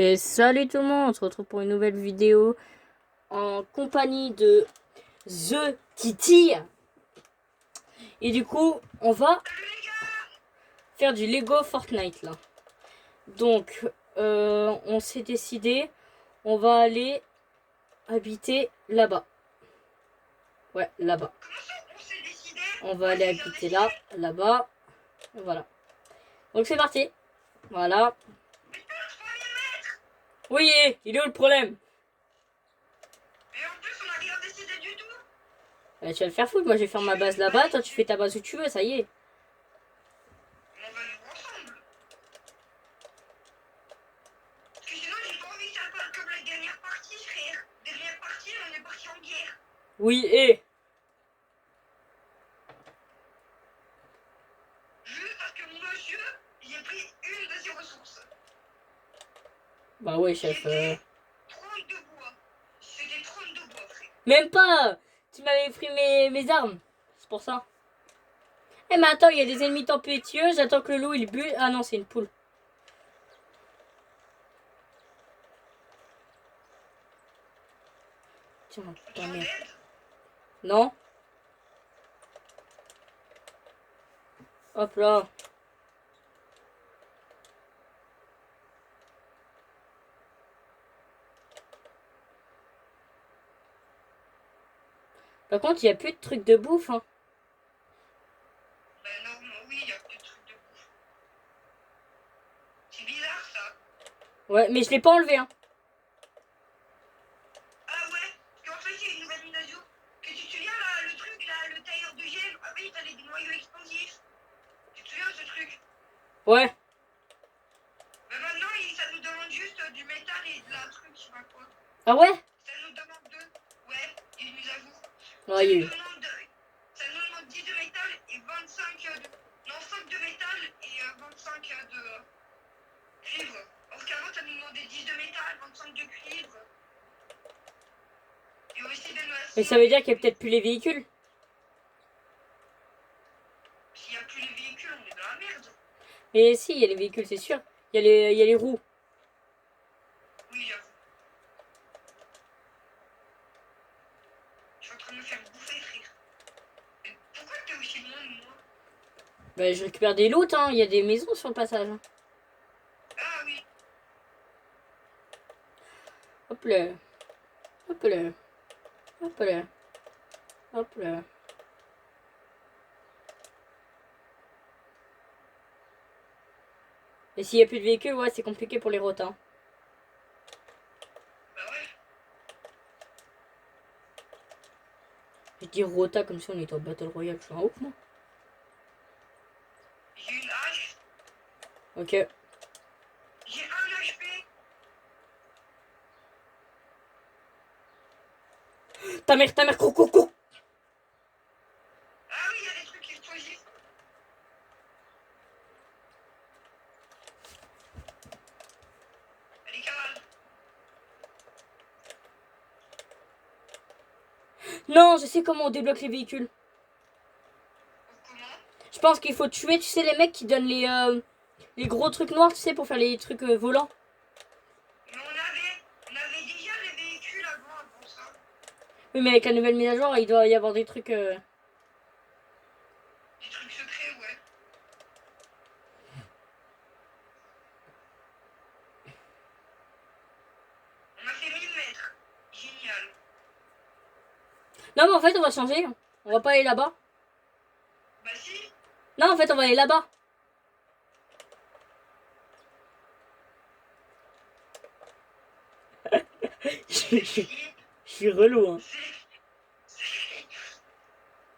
Et salut tout le monde, on se retrouve pour une nouvelle vidéo en compagnie de The Kitty. Et du coup, on va faire du Lego Fortnite là. Donc, on s'est décidé, on va aller habiter là-bas. Ouais, là-bas. On va aller habiter là, là-bas. Voilà. Donc c'est parti. Voilà. Oui, il est où le problème? Et en plus, on n'a rien décidé du tout. Tu vas le faire foutre, moi je vais faire ma base là-bas, toi tu fais ta base où tu veux, ça y est. On va vivre ensemble. Parce que sinon, j'ai pas envie que ça passe comme la dernière partie, frère. Dernière partie, on est parti en guerre. Oui, et Juste parce que monsieur, j'ai pris une de ses ressources. bah ouais, chef. C'était 32 bois. C'était 32 bois, frère. Même pas. Tu m'avais pris mes armes. C'est pour ça. Eh mais attends, il y a des ennemis tempétueux. J'attends que le loup il bute. Ah non, c'est une poule. Tiens, putain, Besoin merde. d'aide? Non. Hop là. Par contre, il n'y a plus de trucs de bouffe. Hein. Ben non, oui, il y a plus de trucs de bouffe. C'est bizarre, ça. Ouais, mais je l'ai pas enlevé. Hein. Ah ouais, parce qu'en fait, il y a une nouvelle mise à jour. Que tu te souviens, là, le truc, là, le tailleur de gel, après, il fallait des noyaux explosifs. Tu te souviens de ce truc? Ouais. Mais maintenant, ça nous demande juste du métal et de la truc, je sais pas quoi. Ah ouais. Ça nous demande deux. Ouais, il y a une mise à jour. Ouais, il y a eu. Ça nous demande 10 de métal et 25 de... Non, 5 de métal et 25 de cuivre. Parce qu'avant, ça nous demandait 10 de métal, 25 de cuivre. Et aussi de noix. Mais ça veut dire qu'il n'y a peut-être plus les véhicules. S'il n'y a plus les véhicules, on est dans la merde. Mais si, il y a les véhicules, c'est sûr. Il y a les roues. Oui, j'avoue. Je suis en train de me faire bouffer, frère. Mais pourquoi t'es aussi loin de moi? Bah, je récupère des loots. Hein. Il y a des maisons sur le passage. Hein. Ah oui. Hop là. Hop là. Hop là. Hop là. Et s'il n'y a plus de véhicules, ouais, c'est compliqué pour les rotins. Bah ouais. Je dis rota comme si on était en Battle Royale. Je suis un ouf, moi. J'ai une hache. Ok. J'ai un HP. Ta mère, cours, cours, cours. Ah oui, il y a des trucs explosifs. Allez, cavale. Non, je sais comment on débloque les véhicules. Comment? Je pense qu'il faut tuer, tu sais, les mecs qui donnent les gros trucs noirs, tu sais, pour faire les trucs volants. Mais on avait déjà les véhicules avant ça. Oui, mais avec la nouvelle mise à jour, il doit y avoir des trucs... Des trucs secrets, ouais. On a fait 1000 mètres. Génial. Non, mais en fait, on va changer. On va pas aller là-bas. Bah si. Non, en fait, on va aller là-bas. Je suis relou, hein.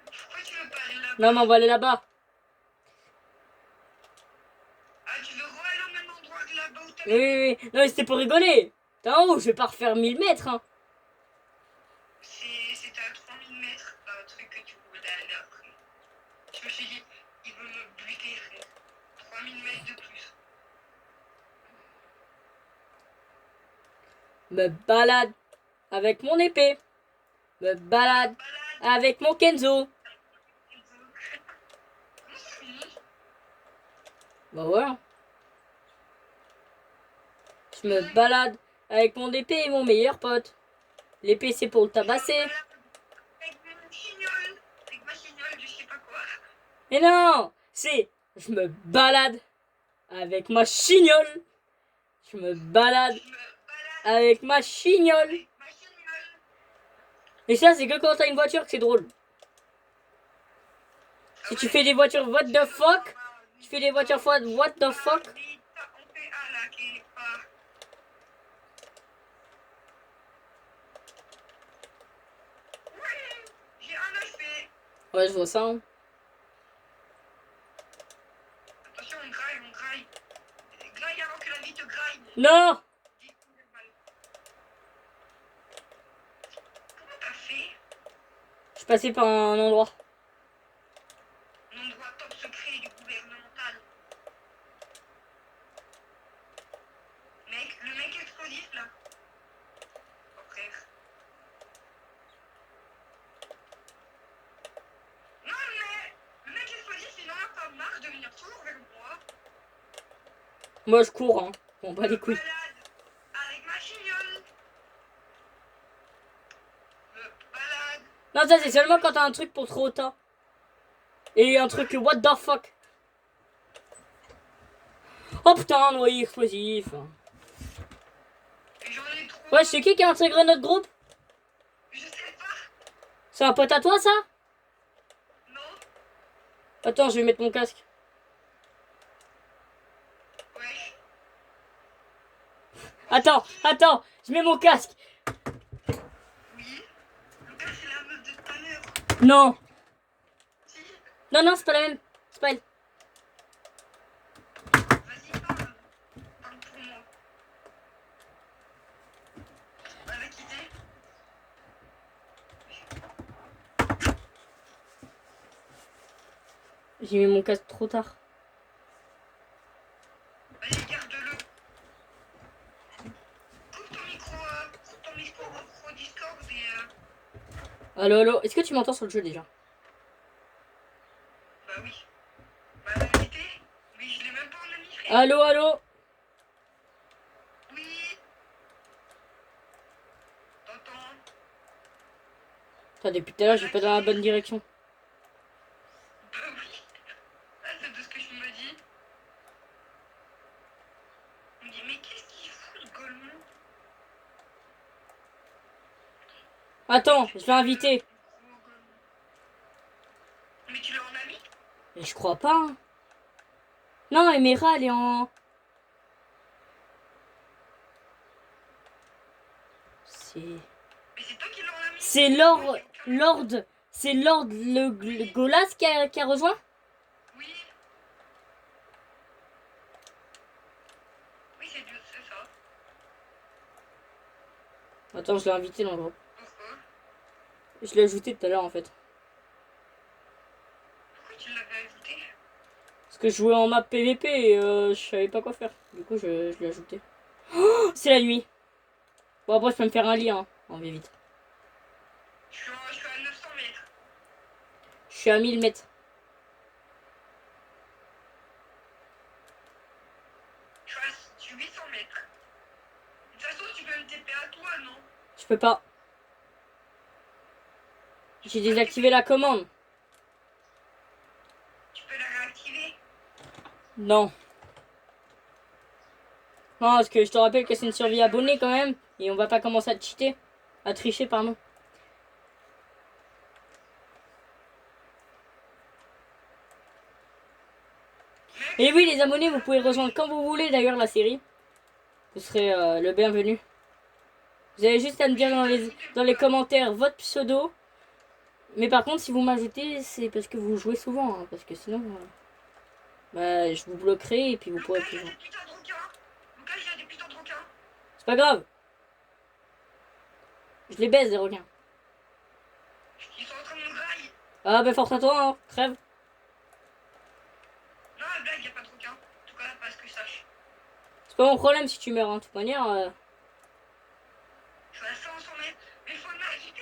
Pourquoi tu veux pas aller là-bas? Non, mais on va aller là-bas. Ah, tu veux aller au même endroit que là-bas où Oui, t'avais dit? oui, oui. Non, mais c'était pour rigoler. T'es en haut, je vais pas refaire 1000 mètres, hein. C'était à 3000 mètres, un truc que tu voulais aller après. Je me suis dit, il veut me buter, frère. 3000 mètres de plus. Me balade avec mon épée. Me balade Balade. avec mon Kenzo. Comment ça finit? Bah ouais. Je me balade avec mon épée et mon meilleur pote. L'épée, c'est pour le tabasser. Avec mon chignol. Avec ma chignole, je sais pas quoi. Mais non, c'est... Je me balade avec ma chignole. Je me balade Je me balade avec ma chignole. avec ma chignole. Et ça, c'est que quand t'as une voiture que c'est drôle. Si tu fais des voitures what the fuck, tu fais des voitures what the fuck. On fait un là qui est pas. Ouais, j'ai un HP. Ouais, je vois ça. Hein. Attention, on graille, on graille. Graille avant que la vie te graille. Non! Comment t'as fait? Je suis passé par un endroit. Un endroit top secret du gouvernemental. Mec, le mec explosif là. Oh frère. Non mais le mec explosif il en a pas marre de venir toujours vers moi. Moi, je cours. Hein. Bon, bah les couilles. Balade avec ma chignole. Me balade. Non, ça, c'est seulement quand t'as un truc pour trop autant. Et un truc what the fuck. Oh putain, noyau explosif. Et j'en ai trop. Ouais, c'est qui a intégré notre groupe? Je sais pas. C'est un pote à toi, ça? Non. Attends, je vais mettre mon casque. Ouais. Attends, je mets mon casque. Oui. Lucas c'est la meuf de tout à l'heure. Non, Si. non, c'est pas la même. C'est pas elle. Vas-y parle. Parle pour moi. Avec qui t'es? J'ai mis mon casque trop tard. Vas-y, garde-le. Coupe ton micro au Discord et Allô, est-ce que tu m'entends sur le jeu déjà? bah oui. Bah l'invité, mais je l'ai même pas en ami frère. Allô. Oui. T'entends? Putain, depuis tout à l'heure, j'ai pas dans la bonne direction. Bah oui. Ah, c'est de ce que je me dis. On me dit mais qu'est-ce qu'il fout le golemon? Attends, je vais inviter. Gros golemon. Mais tu l'as en ami? Mais je crois pas. Hein. Non, Emera, elle est en... C'est... Mais c'est toi qui l'as en ami? C'est Lord... C'est Lord le Golas qui a rejoint? Oui. Oui, c'est ça. Attends, je l'ai invité dans le groupe. Pourquoi? Je l'ai ajouté tout à l'heure en fait. Pourquoi tu l'avais ajouté? Parce que je jouais en map PVP et je savais pas quoi faire. Du coup, je l'ai ajouté. Oh, c'est la nuit. Bon, après, je peux me faire un lit, hein. On va vite. Je suis à 900 mètres. Je suis à 1000 mètres. Je suis à 800 mètres. De toute façon, tu peux me TP à toi, non? Je peux pas. J'ai désactivé la commande. Tu peux la réactiver? Non. Non, parce que je te rappelle que c'est une survie abonnée quand même. Et on va pas commencer à cheater. À tricher, pardon. Et oui, les abonnés, vous pouvez rejoindre quand vous voulez d'ailleurs la série. Vous serez le bienvenu. Vous avez juste à me dire dans les commentaires votre pseudo. Mais par contre, si vous m'ajoutez, c'est parce que vous jouez souvent. Hein, parce que sinon, bah, je vous bloquerai et puis vous pourrez plus jouer. Lucas, il y a des putains de requins. C'est pas grave. Je les baise, les requins. Ils sont en train de nous grailler. Ah, bah, force à toi, hein. Crève. Non, la blague, il n'y a pas de requins. En tout cas, pas ce que je sache. C'est pas mon problème si tu meurs, hein. De toute manière. Je suis à 500 mètres. Mais faut nager.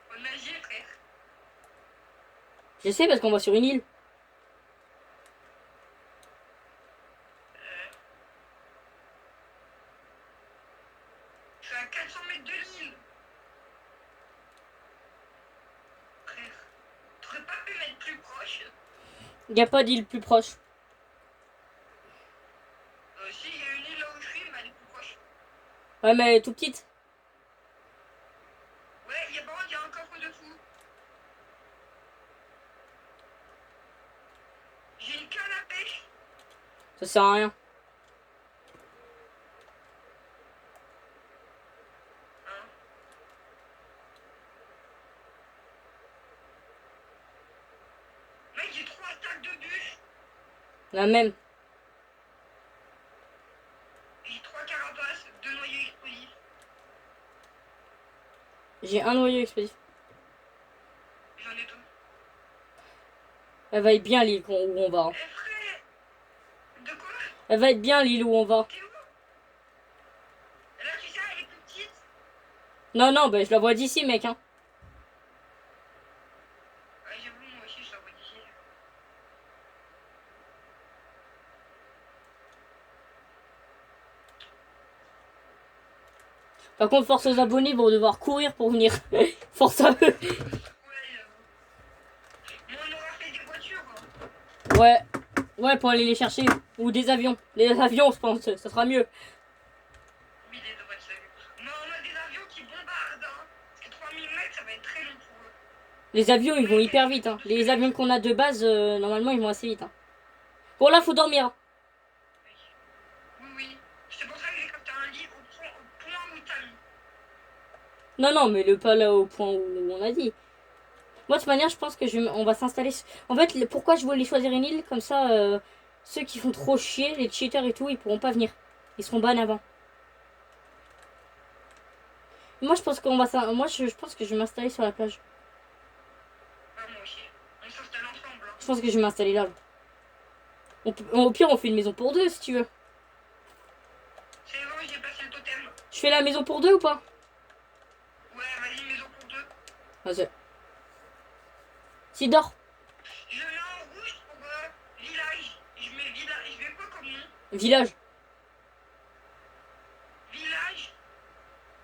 Faut nager, frère. Je sais parce qu'on va sur une île. suis à 400 mètres de l'île. Frère, t'aurais pas pu mettre plus proche? Il n'y a pas d'île plus proche. Si, il y a une île là où je suis, mais elle est plus proche. Ouais, mais elle est tout petite. Ouais, par contre, il y a un coffre dessous. J'ai une canne à pêche. Ça sert à rien. Hein. Mec, j'ai 3 stacks de bûches. La même. J'ai 3 carapaces, 2 noyaux explosifs. J'ai un noyau explosif. J'en ai tout. Elle va être bien l'île où on va. Hein. Eh frère, de quoi? Elle va être bien l'île où on va. T'es où? Là, tu sais, elle est plus petite. Non, non, bah, je la vois d'ici, mec. Hein. Ouais, j'avoue, moi aussi, je la vois d'ici. Par contre, force aux abonnés, ils vont devoir courir pour venir. Force à eux. Ouais, mais on aura fait des voitures. Hein. Ouais. Ouais, pour aller les chercher. Ou des avions. Les avions, je pense, ça sera mieux. Oui, les deux voitures. Mais on a des avions qui bombardent. Hein. Parce que 3000 mètres, ça va être très long pour eux. Les avions, ils vont hyper vite. Hein. Les avions qu'on a de base, normalement, ils vont assez vite. Hein. Bon, là, faut dormir. Hein. Oui, oui. C'est pour ça que j'ai capté un lit au point où t'as mis. Non, non, mais le pas là au point où on a dit. Moi, de toute manière, je pense que on va s'installer. En fait, pourquoi je voulais choisir une île comme ça, ceux qui font trop chier, les cheaters et tout, ils pourront pas venir. Ils seront ban avant. Moi, je pense je pense que je vais m'installer sur la plage. Ah, moi aussi. On s'installe ensemble. Hein. Je pense que je vais m'installer là. Au pire, on fait une maison pour deux si tu veux. C'est bon, j'ai passé le totem. Je fais la maison pour deux ou pas? Ouais, vas-y, maison pour deux. Vas-y. Si, dors. Je mets en rouge pour village. Je mets village. Je mets quoi comme nom? Village. Village.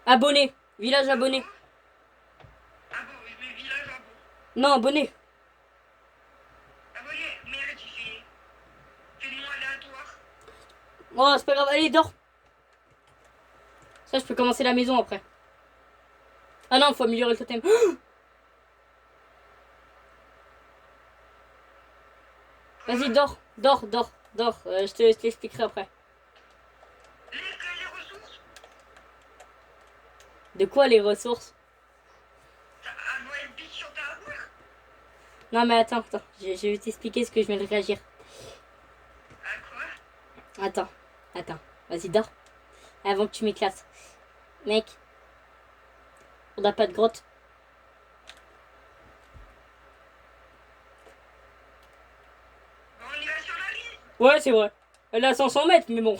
Abonné. Village abonné. Ah bon, je mets village à bon. Non, abonné. Abonné. Merde, fais le nom aléatoire. Oh, c'est pas grave. Allez, dors. Ça, je peux commencer la maison après. Ah non, faut améliorer le totem. Vas-y, dors. Dors, dors, dors. Je te l'expliquerai après. Les ressources. De quoi les ressources? Elle doit être bitch sur ta armure. Non, mais attends, attends. Je vais t'expliquer ce que je viens de réagir. À quoi? Attends, attends. Vas-y, dors. Avant que tu m'éclates. Mec. On n'a pas de grotte. Bon, on y va sur la liste. Ouais, c'est vrai. Elle est à 500 mètres, mais bon.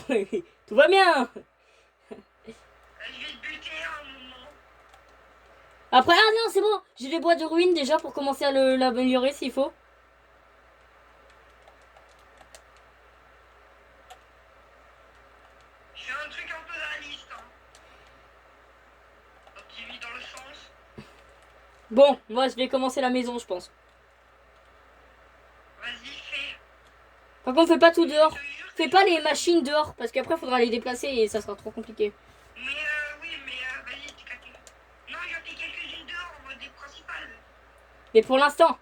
Tout va bien. Je vais te buter un moment. Après, ah non, c'est bon. J'ai les bois de ruines déjà pour commencer à l'améliorer s'il faut. Je fais un truc un peu réaliste. Hein. Donc, j'ai mis dans le sens. Bon, moi, je vais commencer la maison, je pense. Vas-y, fais. Par contre, fais pas tout dehors. Je te jure que Fais pas les machines dehors, parce qu'après, faudra les déplacer et ça sera trop compliqué. Mais oui, mais vas-y, t'es capté. Non, j'en ai quelques-unes dehors en mode des principales. Mais pour l'instant.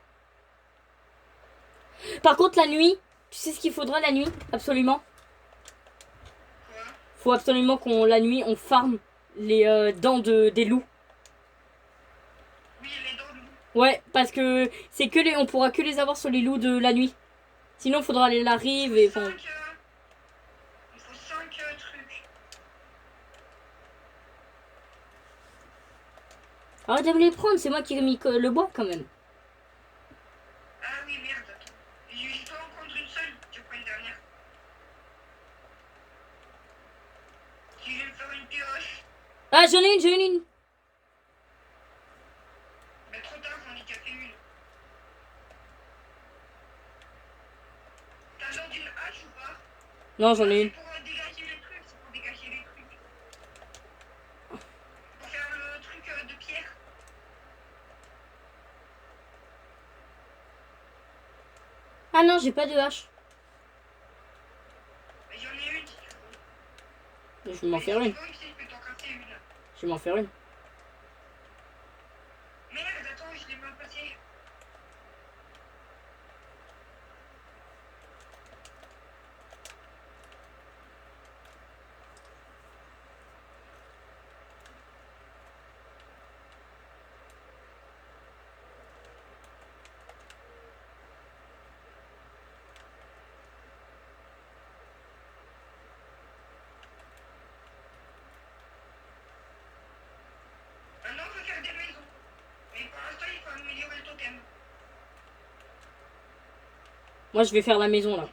Par contre, la nuit, tu sais ce qu'il faudra la nuit? Absolument. Quoi? Faut absolument la nuit, on farme les dents des loups. Oui, les dents de loup. Ouais, parce que c'est on pourra que les avoir sur les loups de la nuit. Sinon, faudra aller la rive et bon. Il faut 5 trucs. Arrête de me les prendre, c'est moi qui ai mis le bois quand même. Ah oui, merde, attends. Je peux en prendre une seule. Je prends une dernière. Si je vais me faire une pioche. Ah, j'en ai une. Mais trop tard, j'en ai déjà fait une. T'as besoin d'une hache ou pas? Non, j'en ai une. C'est pour dégager les trucs, c'est pour dégager les trucs. Ah non, j'ai pas de hache. Mais j'en ai une si tu veux. Je vais m'en Mais faire si une. tu veux, ici, je peux t'en casser une. Je vais m'en faire une. Merde, attends, je l'ai mal passé. Maintenant, il faut faire des maisons. Mais pour l'instant, il faut améliorer le totem. Moi, je vais faire la maison là.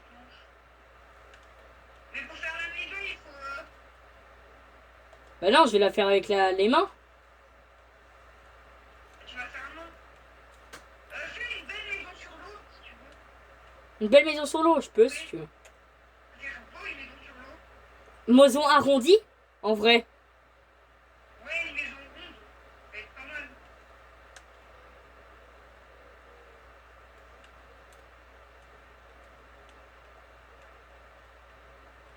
Mais pour faire la maison, il faut... Bah non, je vais la faire avec les mains. Tu vas faire un nom. Fais une belle maison sur l'eau, si tu veux. Une belle maison sur l'eau, je peux si tu veux. Faire beau une maison sur l'eau. Maison arrondie, en vrai. Ouais, une maison ronde. Ça va être pas mal.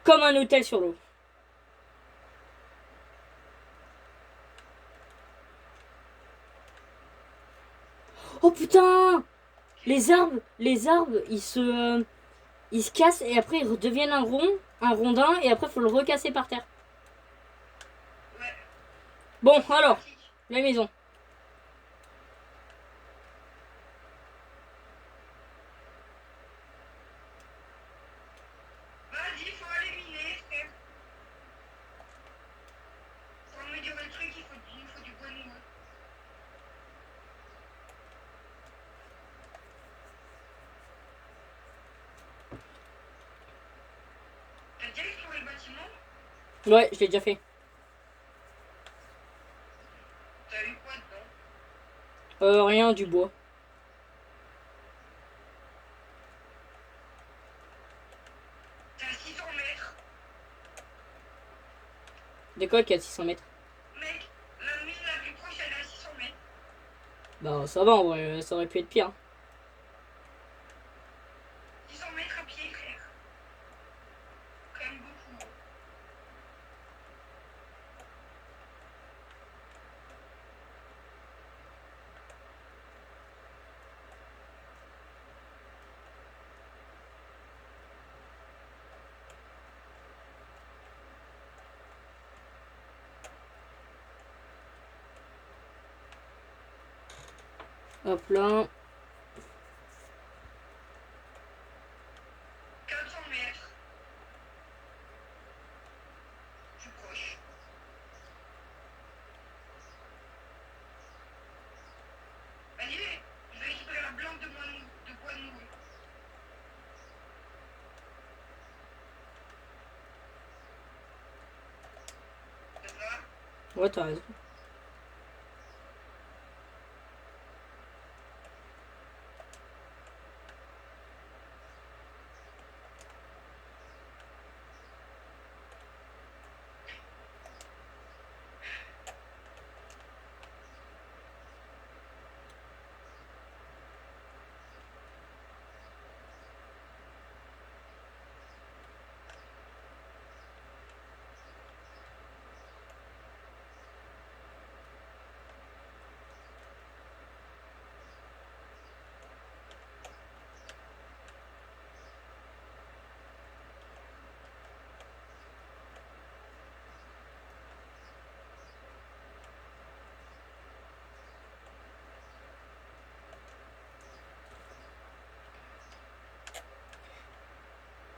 Comme un hôtel sur l'eau. Oh putain! Les arbres, ils se cassent et après ils redeviennent un rondin et après il faut le recasser par terre. Ouais. Bon, alors, Pratique. la maison. Vas-y, faut aller miner, frère. Pour améliorer le truc, il faut du bois nouveau. T'as déjà exploré le bâtiment? Ouais, je l'ai déjà fait. T'as eu quoi dedans? Rien, du bois. T'as 600 mètres. D'école qui a 600 mètres. Mec, la mine la plus proche, elle est à 600 mètres. Bah ça va en vrai, ça aurait pu être pire. 600 mètres à pied, frère. Quand même beaucoup. Hop là. 400 mètres. Plus proche. Vas-y, je vais récupérer la blanque de bois nouveau. Ça va? Ouais, t'as raison.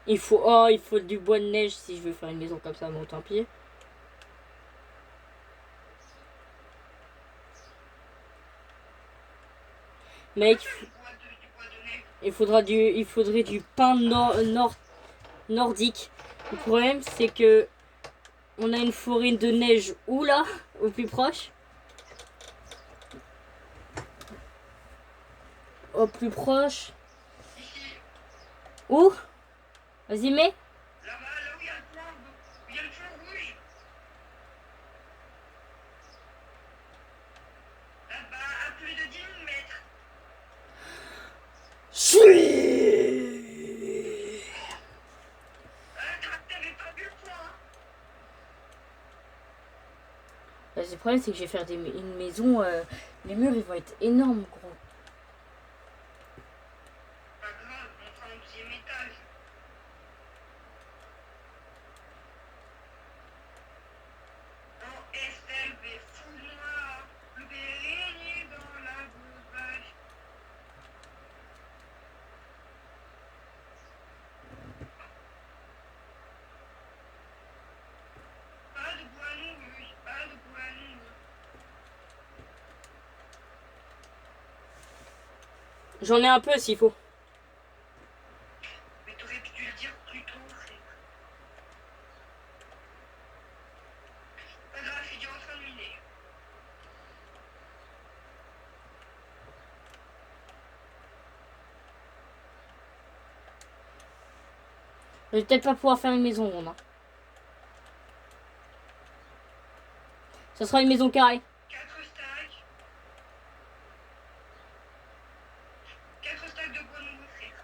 Il faut du bois de neige si je veux faire une maison comme ça, bon tant pis. Mec, Du bois de neige. il faudrait du pain nordique. Le problème, c'est que on a une forêt de neige où là, au plus proche. Au plus proche. Ici. Où? Vas-y, mets. Là-bas, là où il y a le point, où il y a le point rouge. Là-bas, à plus de 10 000 mètres. Chut. Le problème, c'est que je vais faire une maison. Les murs, ils vont être énormes, gros. Pas grave, on fera un deuxième étage. En SLV fou noir, le bérénier dans la veuvage. Pas de bois noueux, pas de bois noueux. J'en ai un peu s'il faut. Mais t'aurais pu le dire plus tôt, frère. Pas grave, je suis déjà en train de miner. Je vais peut-être pas pouvoir faire une maison ronde. Hein. Ça sera une maison carrée. 4 stacks. 4 stacks de bois nouveau, frère.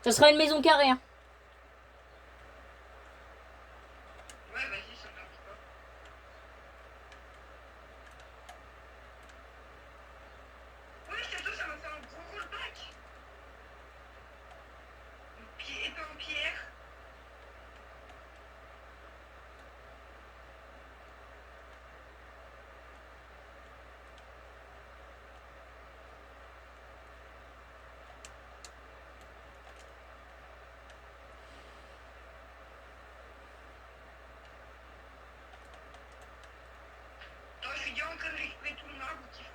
Ça sera une maison carrée. Hein. Ouais, vas-y, ça me dérange pas. Ouais, château, ça m'a fait un gros rollback. Épée en pierre. Attends, je suis déjà en train de récupérer tout le marbre qu'il faut.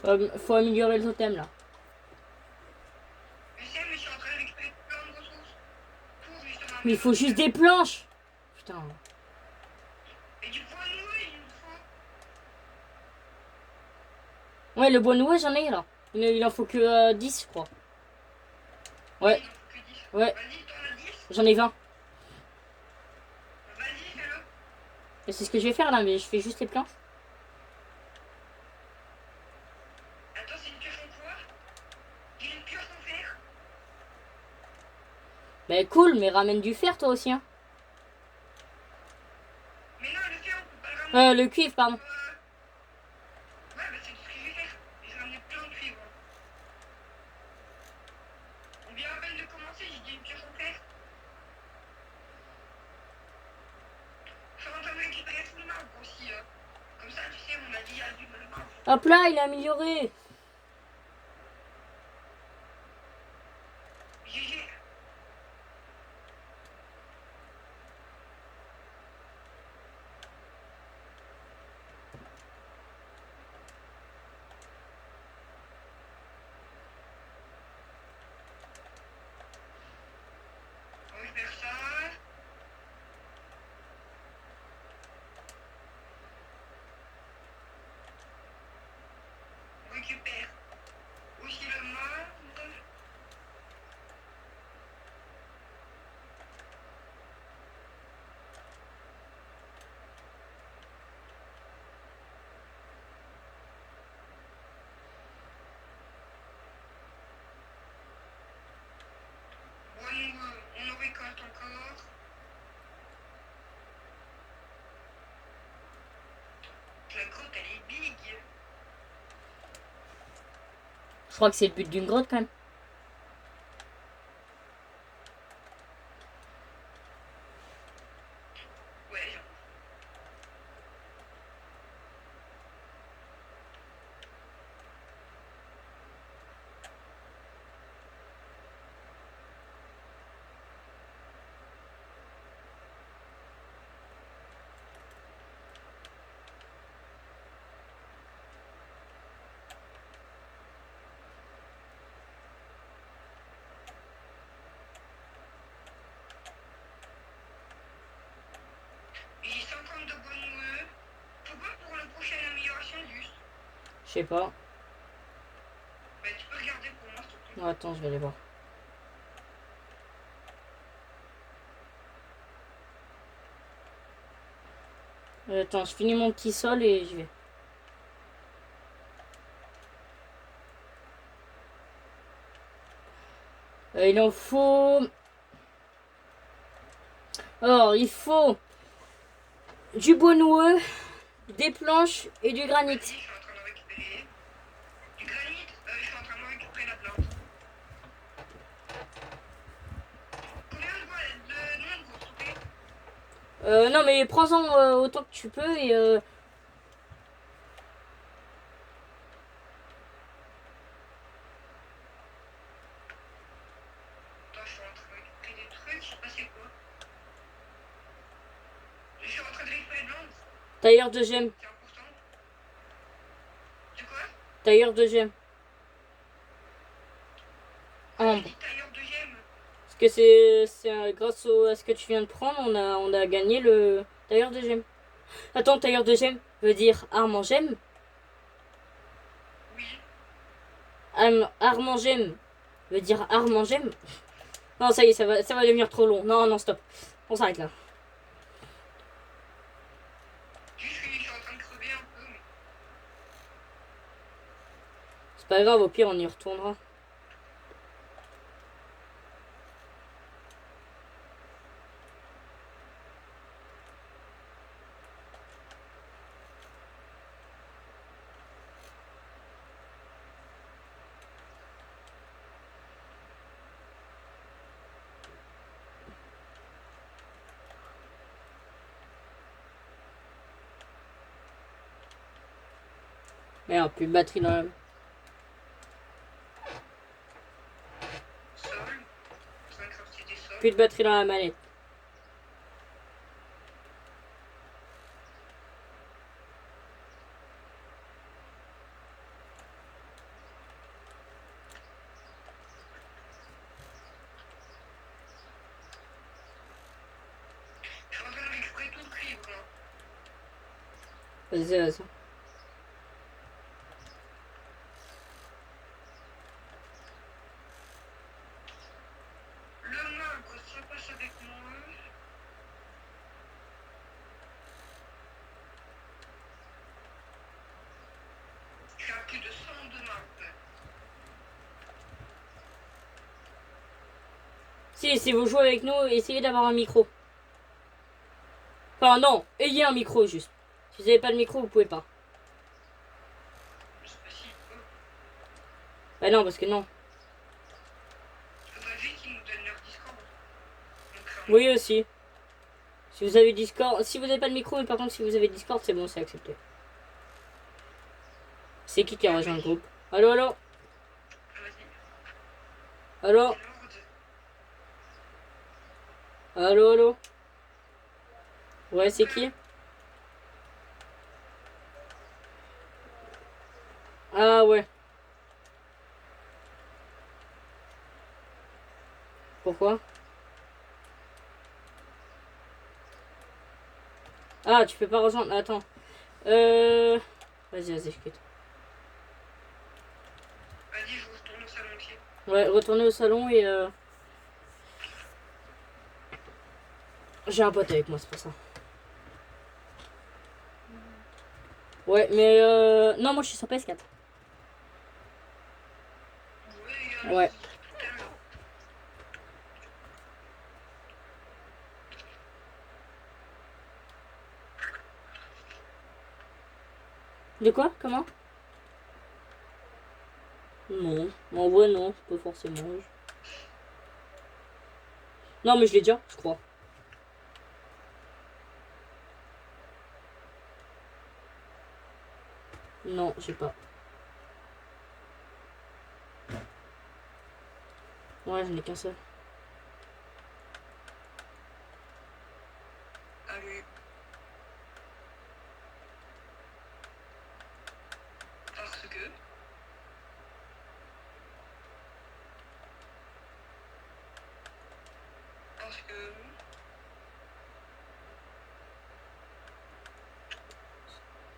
Faut améliorer le totem là. Je sais, mais je suis en train de récupérer plein de ressources. Pour justement. Mais il faut juste des planches. Putain. Et du bois nouveau, il me faut. Ouais, le bois nouveau, j'en ai là. Il en faut que 10, je crois. Ouais, Il en faut que 10. ouais, Vas-y, t'en as 10. j'en ai 20. Vas-y, fais-le. Et c'est ce que je vais faire là, mais je fais juste les planches. Attends, c'est une pioche en quoi? J'ai une pioche en fer. Mais cool, mais ramène du fer toi aussi. Hein. Mais non, le fer, on peut pas le ramener. Le cuivre, pardon. Ouais, bah c'est tout ce que je vais faire. Je vais ramener plein de cuivre. On vient à peine de commencer, j'ai dit une pioche en fer. Je suis en train de récupérer tout le marbre aussi. Comme ça, tu sais, on a dit il y a du marbre. Hop là, il est amélioré. GG. On va faire ça. On récupère aussi le marbre. Bon, on en récolte encore. La grotte, elle est big. Je crois que c'est le but d'une grotte quand même. Ouais, genre. Je sais pas. Bah, tu peux regarder pour moi, s'il te plaît. Oh, attends, je vais aller voir. Attends, je finis mon petit sol et j'y vais. Il en faut... Alors, il faut du bois noueux, des planches et du granit. Vas-y, je suis en train de récupérer. Du granit, je suis en train de récupérer la plante. Combien de nombre, s'il te plaît? Non, mais prends-en autant que tu peux et... Attends, je suis en train de récupérer des trucs, je sais pas c'est quoi. Je suis en train de récupérer de l'ombre, tailleur de gemmes. c'est important. De quoi? Tailleur de gemmes. J'ai Ambre. dit tailleur de gemmes. Parce que c'est grâce à ce que tu viens de prendre, on a gagné le tailleur de gemmes. Attends, tailleur de gemmes veut dire arme en gemmes. Oui. Arme en gemmes veut dire arme en gemmes. Non, ça y est, ça va devenir trop long. Non, non, stop. On s'arrête là. Je suis en train de crever un peu, mais... C'est pas grave, au pire, on y retournera. Merde, plus de batterie dans la... Sol. En train de crafter des sols. Plus de batterie dans la manette. Je suis en train de récupérer tout le cuivre, là. Vas-y, vas-y. Le magre, ça passe avec moi. Je suis à plus de 102 magres. Si vous jouez avec nous, essayez d'avoir un micro. Enfin, non, ayez un micro juste. Si vous n'avez pas de micro, vous pouvez pas. Je sais pas s'il peut. Bah non, parce que non. Faudrait juste qu'ils nous donnent leur Discord. Donc, Oui, aussi. Si vous avez Discord, si vous n'avez pas de micro, mais par contre, si vous avez Discord, c'est bon, c'est accepté. C'est qui a rejoint le groupe? Allô, allô? vas-y. Allô? Lord. Allô, allô? Ouais, c'est qui? Ah ouais. Pourquoi? Ah, tu peux pas rejoindre. Attends. Vas-y, vas-y, je quitte. Vas-y, je retourne au salon pied. Ouais, retournez au salon et j'ai un pote avec moi, c'est pour ça. Ouais, mais non, moi je suis sur PS4. Oui, Ouais. tout à l'heure. De quoi? Comment? Non. En vrai, non, pas forcément. Non, mais je l'ai déjà, je crois. Non, j'ai pas. Ouais, j'en ai qu'un seul. Allez. Parce que... Parce que...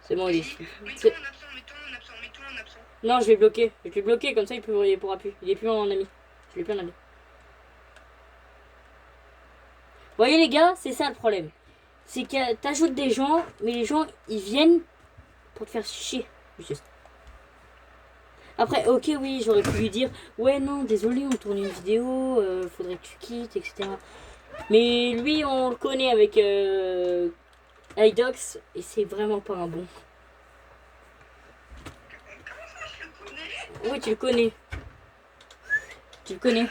C'est bon, il est. Vas-y, C'est- mettons en absent, mettons en absent, mettons en Non, je vais bloquer. Je vais bloquer, comme ça il pourra plus. Il est plus en ami. Je l'ai plus en ami. Vous voyez les gars, c'est ça le problème. C'est que t'ajoutes des gens, mais les gens, ils viennent pour te faire chier. Juste. Après, ok, oui, j'aurais pu lui dire, ouais, non, désolé, on tourne une vidéo, faudrait que tu quittes, etc. Mais lui, on le connaît avec iDocs, et c'est vraiment pas un bon. Comment ça, je le connais? Oui, tu le connais. Tu le connais.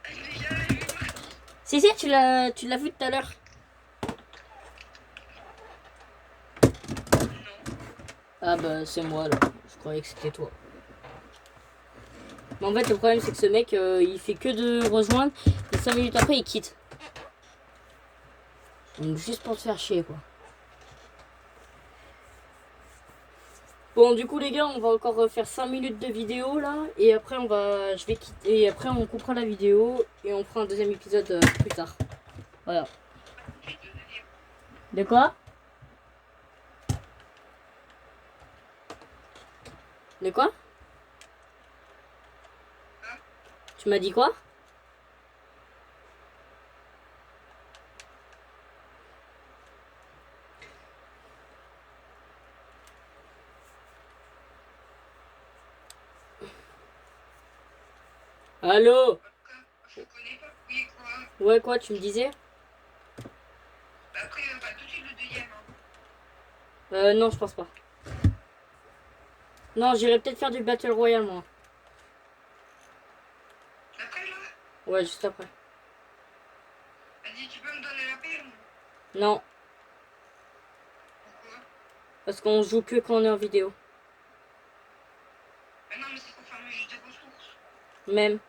Je l'ai jamais vu. Si, tu l'as vu tout à l'heure. Non. Ah bah, c'est moi, là. Je croyais que c'était toi. Mais en fait, le problème, c'est que ce mec, il fait que de rejoindre, et 5 minutes après, il quitte. Donc, juste pour te faire chier, quoi. Bon, du coup, les gars, on va encore faire 5 minutes de vidéo, là. Et après, je vais quitter. Et après, on coupera la vidéo. Et on fera un deuxième épisode plus tard. Voilà. De quoi? De quoi? Tu m'as dit quoi? Allô? Je connais pas. Oui, quoi? Ouais, quoi, tu me disais? Après, tout de suite le deuxième. Hein. Non, je pense pas. Non, j'irai peut-être faire du Battle Royale, moi. Après, là, Ouais, juste après. vas-y, tu peux me donner la paix? Non, Pourquoi? parce qu'on joue que quand on est en vidéo. Mais non, mais c'est pour farmer juste des ressources. Même.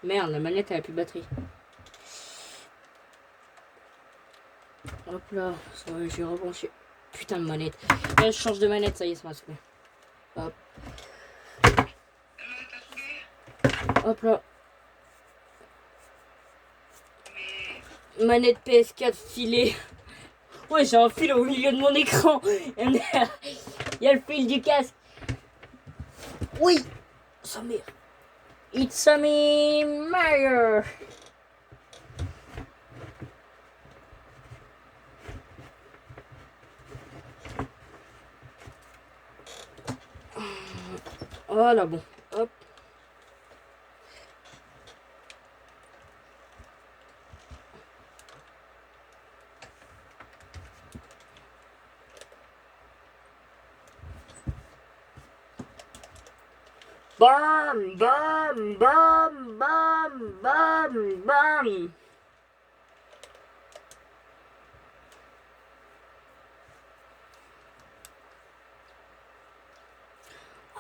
Merde, la manette, elle a plus de batterie. Hop là, ça va, j'ai rebranché. Putain de manette. Là, je change de manette, ça y est, ça m'a saoulé. Hop. T'as saoulé? Hop là. Mais... Manette PS4 filée. Ouais, j'ai un fil au milieu de mon écran. Il y a le fil du casque. Oui. Ça mère. It's a me, Mario. Voilà, bon. Hop. Bam, bam, bam, bam, bam, bam.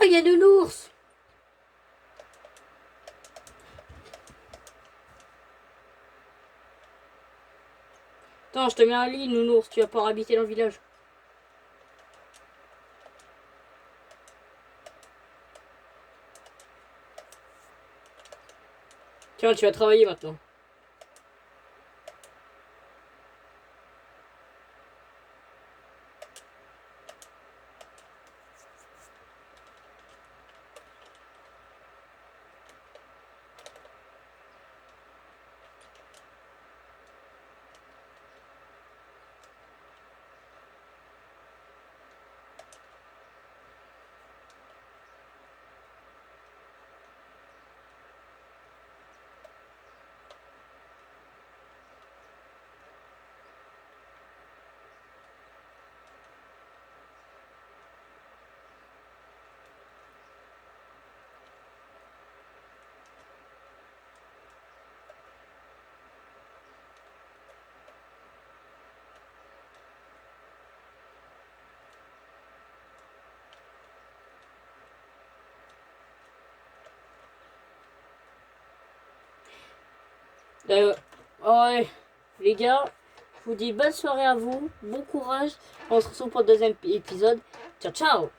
Oh, il y a de l'ours. Attends, je te mets un lit, nounours. Tu vas pas habiter dans le village. Tiens, tu vas travailler maintenant. Ouais, les gars, je vous dis bonne soirée à vous, bon courage. On se retrouve pour le deuxième épisode. Ciao, ciao!